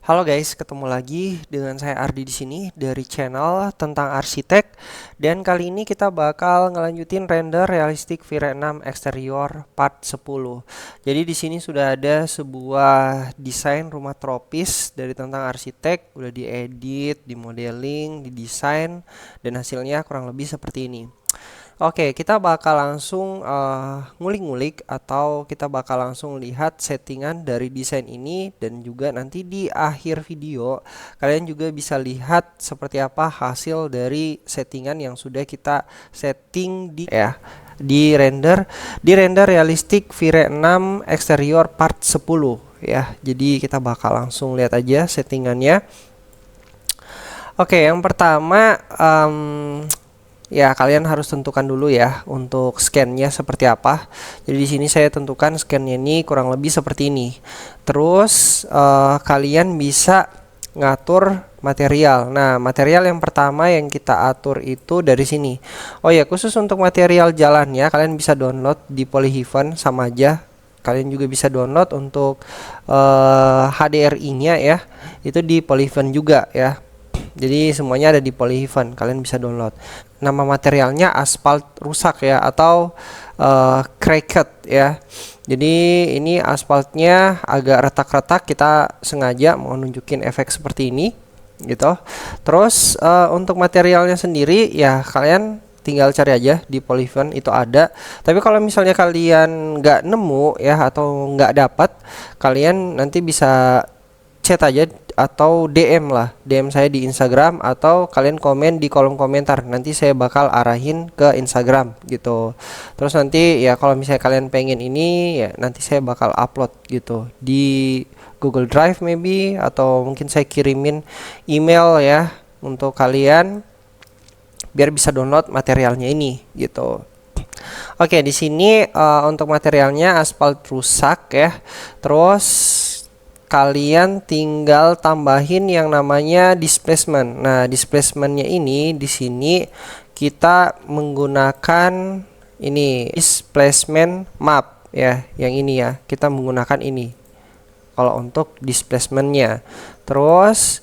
Halo guys, ketemu lagi dengan saya Ardi di sini dari channel tentang arsitek. Dan kali ini kita bakal ngelanjutin render realistik V-Ray 6 eksterior part 10. Jadi di sini sudah ada sebuah desain rumah tropis dari tentang arsitek, udah diedit, dimodeling, didesain, dan hasilnya kurang lebih seperti ini. Oke, kita bakal langsung ngulik-ngulik atau kita bakal langsung lihat settingan dari desain ini, dan juga nanti di akhir video kalian juga bisa lihat seperti apa hasil dari settingan yang sudah kita setting di render realistik V-Ray 6 eksterior part 10 ya. Jadi kita bakal langsung lihat aja settingannya. Oke, yang pertama ya, kalian harus tentukan dulu ya untuk scan-nya seperti apa. Jadi di sini saya tentukan scan-nya ini kurang lebih seperti ini. Terus kalian bisa ngatur material. Nah, material yang pertama yang kita atur itu dari sini. Oh ya, khusus untuk material jalannya kalian bisa download di Polyheaven sama aja. Kalian juga bisa download untuk HDRI-nya ya. Itu di Polyheaven juga ya. Jadi semuanya ada di Polyheaven, kalian bisa download. Nama materialnya aspal rusak ya, atau cracked ya. Jadi ini aspalnya agak retak-retak, kita sengaja mau nunjukin efek seperti ini gitu. Terus untuk materialnya sendiri ya kalian tinggal cari aja di Polyheaven, itu ada. Tapi kalau misalnya kalian nggak nemu ya atau nggak dapat, kalian nanti bisa chat aja atau DM saya di Instagram, atau kalian komen di kolom komentar, nanti saya bakal arahin ke Instagram gitu. Terus nanti ya kalau misalnya kalian pengen ini ya nanti saya bakal upload gitu di Google Drive maybe, atau mungkin saya kirimin email ya untuk kalian biar bisa download materialnya ini gitu. Oke, di sini untuk materialnya aspal rusak ya. Terus kalian tinggal tambahin yang namanya displacement. Nah, displacementnya ini di sini kita menggunakan ini displacement map ya, yang ini ya. Kita menggunakan ini kalau untuk displacementnya. Terus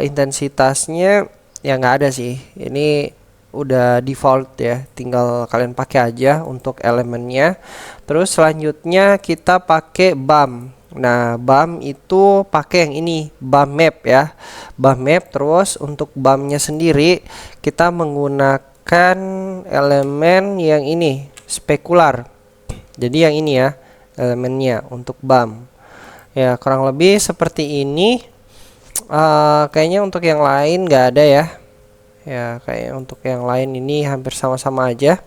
intensitasnya ya nggak ada sih. Ini udah default ya, tinggal kalian pakai aja untuk elemennya. Terus selanjutnya kita pakai BAM. Nah, BAM itu pakai yang ini, BAM map ya. BAM map. Terus untuk BAM-nya sendiri kita menggunakan elemen yang ini, spekular. Jadi yang ini ya elemennya untuk BAM. Ya, kurang lebih seperti ini. Kayaknya untuk yang lain nggak ada ya. Ya, kayak untuk yang lain ini hampir sama-sama aja.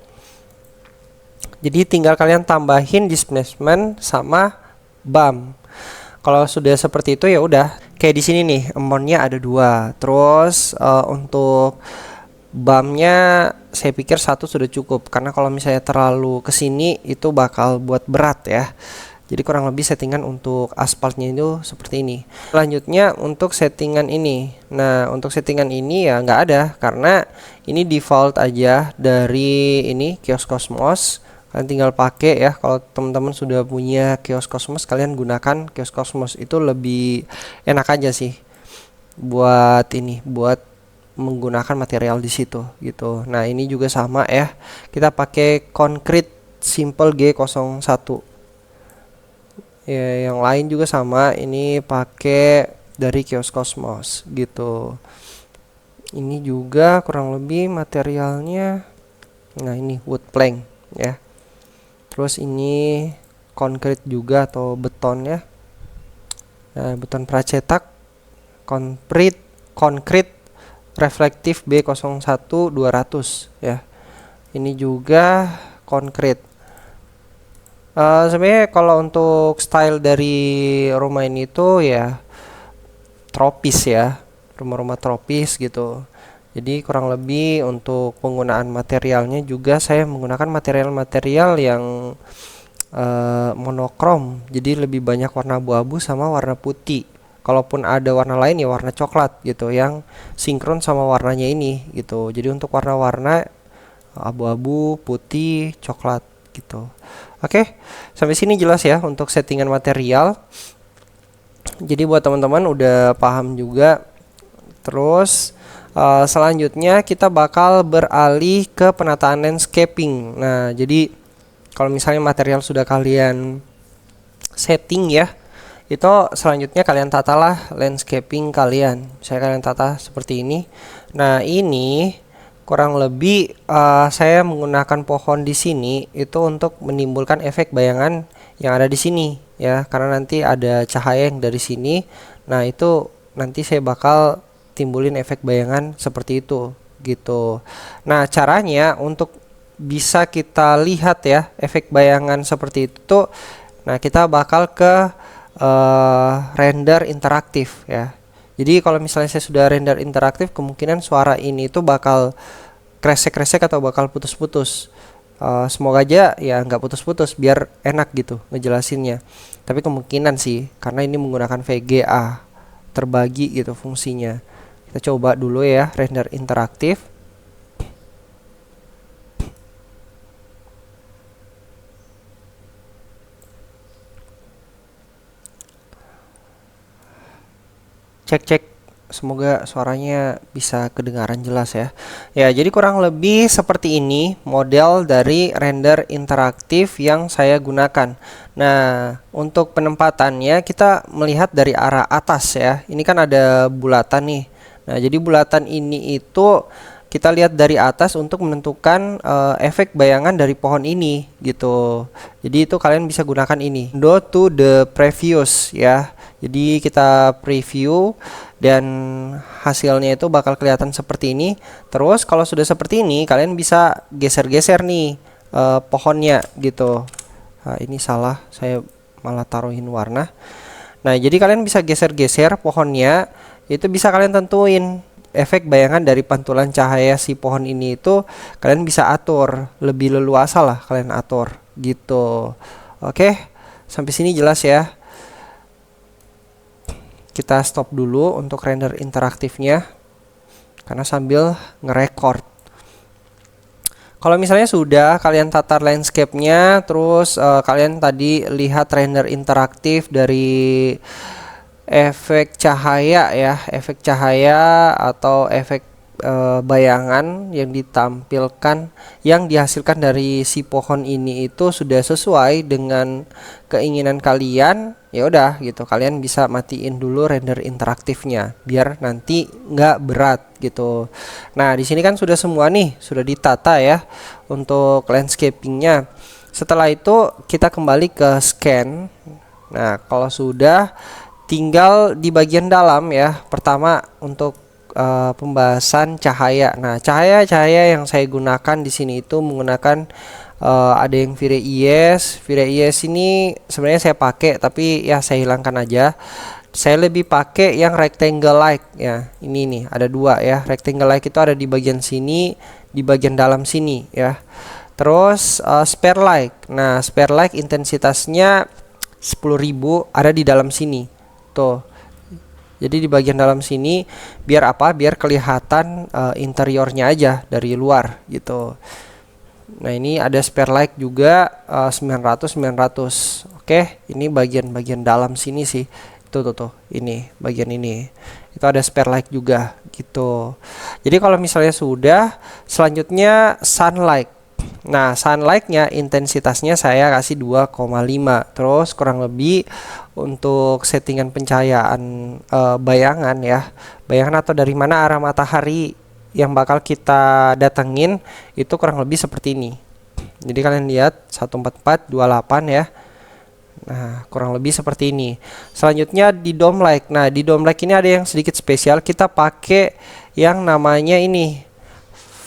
Jadi tinggal kalian tambahin displacement sama BAM. Kalau sudah seperti itu ya udah. Kayak di sini nih, amount-nya ada 2. Terus untuk BAM-nya saya pikir 1 sudah cukup, karena kalau misalnya terlalu ke sini itu bakal buat berat ya. Jadi kurang lebih settingan untuk aspalnya itu seperti ini. Selanjutnya untuk settingan ini. Nah, untuk settingan ini ya nggak ada, karena ini default aja dari ini Kios Cosmos. Kalian tinggal pakai ya. Kalau teman-teman sudah punya Kios Cosmos, kalian gunakan Kios Cosmos, itu lebih enak aja sih buat ini, buat menggunakan material di situ gitu. Nah, ini juga sama ya. Kita pakai Concrete Simple G01. Ya, yang lain juga sama, ini pakai dari Kios Cosmos gitu. Ini juga kurang lebih materialnya, nah ini wood plank ya. Terus ini concrete juga atau beton ya. Nah, beton pracetak, concrete reflektif B01 200 ya. Ini juga concrete. Sebenarnya kalau untuk style dari rumah ini tuh ya tropis ya, rumah-rumah tropis gitu. Jadi kurang lebih untuk penggunaan materialnya juga saya menggunakan material-material yang monokrom. Jadi lebih banyak warna abu-abu sama warna putih. Kalaupun ada warna lain ya warna coklat gitu, yang sinkron sama warnanya ini gitu. Jadi untuk warna-warna abu-abu, putih, coklat gitu. Oke, sampai sini jelas ya untuk settingan material. Jadi buat teman-teman udah paham juga. Terus selanjutnya kita bakal beralih ke penataan landscaping. Nah, jadi kalau misalnya material sudah kalian setting ya, itu selanjutnya kalian tatalah landscaping kalian. Saya kalian tata seperti ini. Nah, ini kurang lebih saya menggunakan pohon di sini itu untuk menimbulkan efek bayangan yang ada di sini ya, karena nanti ada cahaya yang dari sini. Nah, itu nanti saya bakal timbulin efek bayangan seperti itu gitu. Nah, caranya untuk bisa kita lihat ya efek bayangan seperti itu tuh, nah kita bakal ke render interaktif ya. Jadi kalau misalnya saya sudah render interaktif, kemungkinan suara ini tuh bakal kresek-kresek atau bakal putus-putus. Semoga aja ya nggak putus-putus biar enak gitu ngejelasinnya. Tapi kemungkinan sih karena ini menggunakan VGA terbagi gitu fungsinya. Kita coba dulu ya render interaktif. Cek-cek, semoga suaranya bisa kedengaran jelas ya. Ya, jadi kurang lebih seperti ini model dari render interaktif yang saya gunakan. Nah, untuk penempatannya kita melihat dari arah atas ya. Ini kan ada bulatan nih. Nah, jadi bulatan ini itu kita lihat dari atas untuk menentukan efek bayangan dari pohon ini gitu. Jadi itu kalian bisa gunakan ini. Go to the previous ya. Jadi kita preview dan hasilnya itu bakal kelihatan seperti ini. Terus kalau sudah seperti ini kalian bisa geser-geser nih pohonnya gitu. Nah, ini salah, saya malah taruhin warna. Nah, jadi kalian bisa geser-geser pohonnya. Itu bisa kalian tentuin efek bayangan dari pantulan cahaya si pohon ini itu kalian bisa atur lebih leluasa lah, kalian atur gitu. Oke, sampai sini jelas ya. Kita stop dulu untuk render interaktifnya karena sambil ngerekord. Kalau misalnya sudah kalian tatar landscape-nya, terus kalian tadi lihat render interaktif dari efek cahaya ya, efek cahaya atau efek bayangan yang ditampilkan, yang dihasilkan dari si pohon ini itu sudah sesuai dengan keinginan kalian, ya udah gitu kalian bisa matiin dulu render interaktifnya biar nanti nggak berat gitu. Nah, di sini kan sudah semua nih, sudah ditata ya untuk landscapingnya. Setelah itu kita kembali ke scan. Nah, kalau sudah tinggal di bagian dalam ya. Pertama untuk pembahasan cahaya. Nah, cahaya yang saya gunakan di sini itu menggunakan ada yang V-Ray-ES. V-Ray-ES ini sebenarnya saya pakai tapi ya saya hilangkan aja. Saya lebih pakai yang rectangle light ya. Ini nih ada dua ya. Rectangle light itu ada di bagian sini, di bagian dalam sini ya. Terus spare light. Nah, spare light intensitasnya 10.000 ada di dalam sini. Tuh. Jadi di bagian dalam sini biar apa? Biar kelihatan interiornya aja dari luar gitu. Nah, ini ada spare light juga 900. Oke, ini bagian-bagian dalam sini sih. Tuh. Ini bagian ini. Itu ada spare light juga gitu. Jadi kalau misalnya sudah, selanjutnya sunlight. Nah, sunlightnya intensitasnya saya kasih 2,5. Terus kurang lebih untuk settingan pencahayaan bayangan ya, bayangan atau dari mana arah matahari yang bakal kita datengin itu kurang lebih seperti ini. Jadi kalian lihat 14428 ya. Nah, kurang lebih seperti ini. Selanjutnya di dome light. Nah, di dome light ini ada yang sedikit spesial. Kita pakai yang namanya ini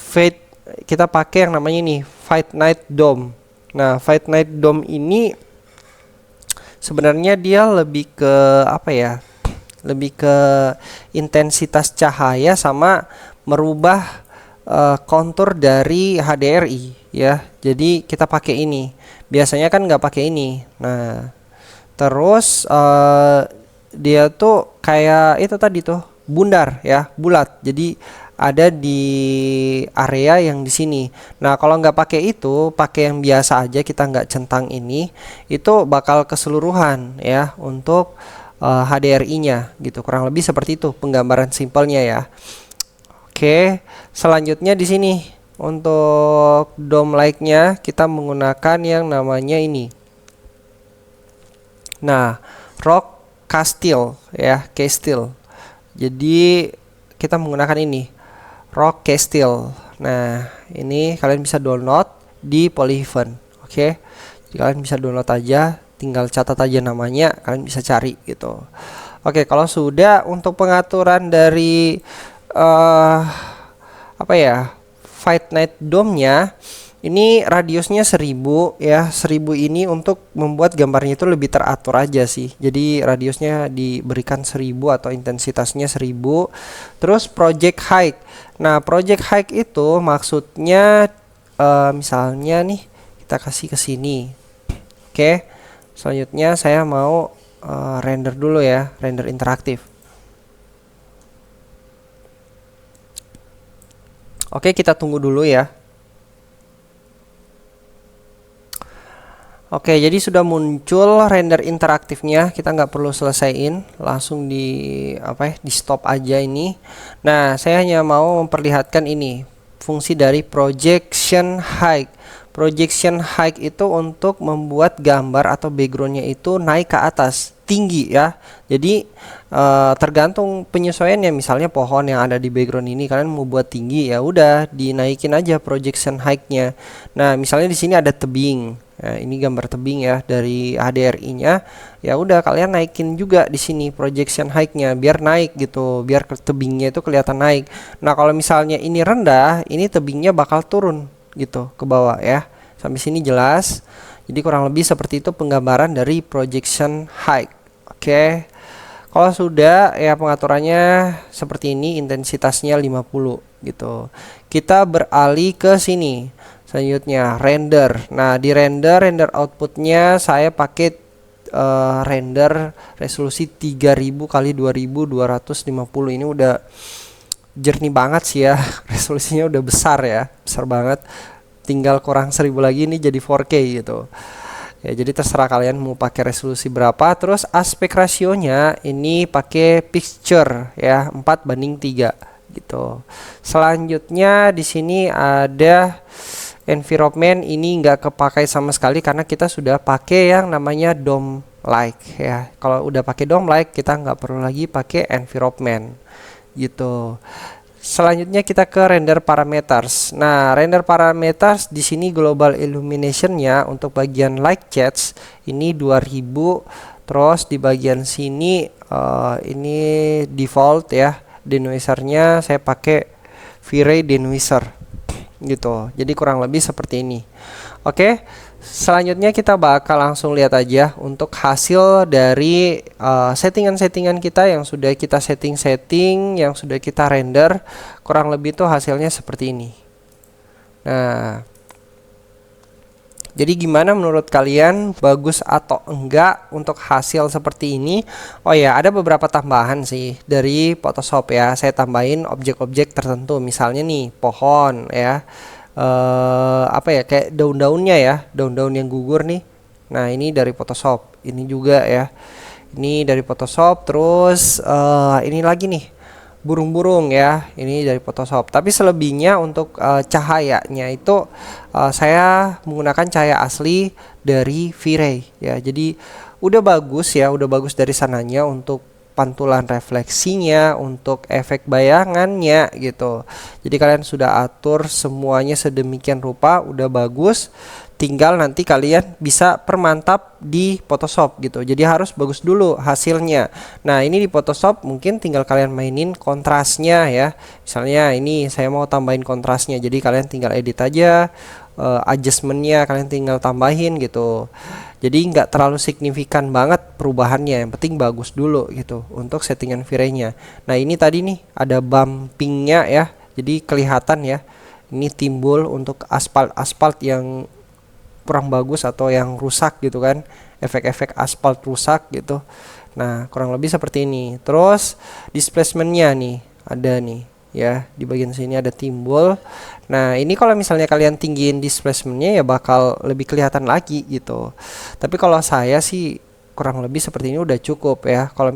fade. Kita pakai yang namanya ini Fight Night Dome. Nah, Fight Night Dome ini sebenarnya dia lebih ke apa ya? Lebih ke intensitas cahaya sama merubah kontur dari HDRI ya. Jadi kita pakai ini. Biasanya kan nggak pakai ini. Nah, terus dia tuh kayak itu tadi tuh bundar ya, bulat. Jadi ada di area yang di sini. Nah, kalau nggak pakai itu, pakai yang biasa aja, kita nggak centang ini, itu bakal keseluruhan ya untuk HDRI-nya gitu. Kurang lebih seperti itu penggambaran simpelnya ya. Oke, selanjutnya di sini untuk dome like-nya kita menggunakan yang namanya ini. Nah, Rock Castile ya, Castile. Jadi kita menggunakan ini, Rock Castile. Nah, ini kalian bisa download di Polyhaven. Oke. Jadi kalian bisa download aja, tinggal catat aja namanya, kalian bisa cari gitu. Oke, kalau sudah untuk pengaturan dari apa ya, Fight Night Dome-nya, ini radiusnya 1000 ya. 1000 ini untuk membuat gambarnya itu lebih teratur aja sih. Jadi radiusnya diberikan 1000 atau intensitasnya 1000. Terus project height. Nah, project height itu maksudnya misalnya nih kita kasih ke sini. Oke. Selanjutnya saya mau render dulu ya, render interaktif. Oke, kita tunggu dulu ya. Oke, jadi sudah muncul render interaktifnya. Kita nggak perlu selesaiin, langsung di stop aja ini. Nah, saya hanya mau memperlihatkan ini fungsi dari projection height. Projection height itu untuk membuat gambar atau backgroundnya itu naik ke atas, tinggi ya. Jadi tergantung penyesuaiannya. Misalnya pohon yang ada di background ini kalian mau buat tinggi, ya udah dinaikin aja projection height-nya. Nah, misalnya di sini ada tebing. Nah, ini gambar tebing ya dari HDRI-nya. Ya udah kalian naikin juga di sini projection height-nya biar naik gitu, biar tebingnya itu kelihatan naik. Nah, kalau misalnya ini rendah, ini tebingnya bakal turun gitu ke bawah ya. Sampai sini jelas. Jadi kurang lebih seperti itu penggambaran dari projection height. Oke. Kalau sudah ya pengaturannya seperti ini, intensitasnya 50 gitu. Kita beralih ke sini. Selanjutnya render. Nah, di render outputnya saya pakai render resolusi 3000 kali 2250. Ini udah jernih banget sih ya. Resolusinya udah besar ya, besar banget. Tinggal kurang 1000 lagi ini jadi 4K gitu. Ya, jadi terserah kalian mau pakai resolusi berapa. Terus aspek rasionya ini pakai picture ya, 4:3 gitu. Selanjutnya di sini ada environment, ini nggak kepakai sama sekali karena kita sudah pakai yang namanya dome like ya. Kalau udah pakai dome like kita nggak perlu lagi pakai environment gitu. Selanjutnya kita ke render parameters. Nah, render parameters di sini global illumination-nya untuk bagian light jets ini 2000. Terus di bagian sini ini default ya. Denoiser-nya saya pakai V-Ray denoiser gitu. Jadi kurang lebih seperti ini. Oke. Selanjutnya kita bakal langsung lihat aja untuk hasil dari settingan-settingan kita yang sudah kita setting, yang sudah kita render. Kurang lebih tuh hasilnya seperti ini. Nah, jadi gimana menurut kalian, bagus atau enggak untuk hasil seperti ini? Oh ya, ada beberapa tambahan sih dari Photoshop ya. Saya tambahin objek-objek tertentu, misalnya nih pohon ya. Apa ya, kayak daun-daunnya ya, daun-daun yang gugur nih. Nah, ini dari Photoshop, ini juga ya, ini dari Photoshop. Terus ini lagi nih burung-burung ya, ini dari Photoshop. Tapi selebihnya untuk cahayanya itu saya menggunakan cahaya asli dari V-Ray ya. Jadi udah bagus ya, udah bagus dari sananya untuk pantulan refleksinya, untuk efek bayangannya gitu. Jadi kalian sudah atur semuanya sedemikian rupa, udah bagus. Tinggal nanti kalian bisa permantap di Photoshop gitu. Jadi harus bagus dulu hasilnya. Nah, ini di Photoshop mungkin tinggal kalian mainin kontrasnya ya. Misalnya ini saya mau tambahin kontrasnya. Jadi kalian tinggal edit aja, adjustmentnya kalian tinggal tambahin gitu. Jadi nggak terlalu signifikan banget perubahannya, yang penting bagus dulu gitu untuk settingan V-Ray-nya. Nah, ini tadi nih ada bumpingnya ya, jadi kelihatan ya. Ini timbul untuk aspal-aspal yang kurang bagus atau yang rusak gitu kan, efek-efek aspal rusak gitu. Nah, kurang lebih seperti ini. Terus displacement-nya nih ada nih ya, di bagian sini ada timbul. Nah, ini kalau misalnya kalian tinggiin displacement-nya ya bakal lebih kelihatan lagi gitu. Tapi kalau saya sih kurang lebih seperti ini udah cukup ya. Kalau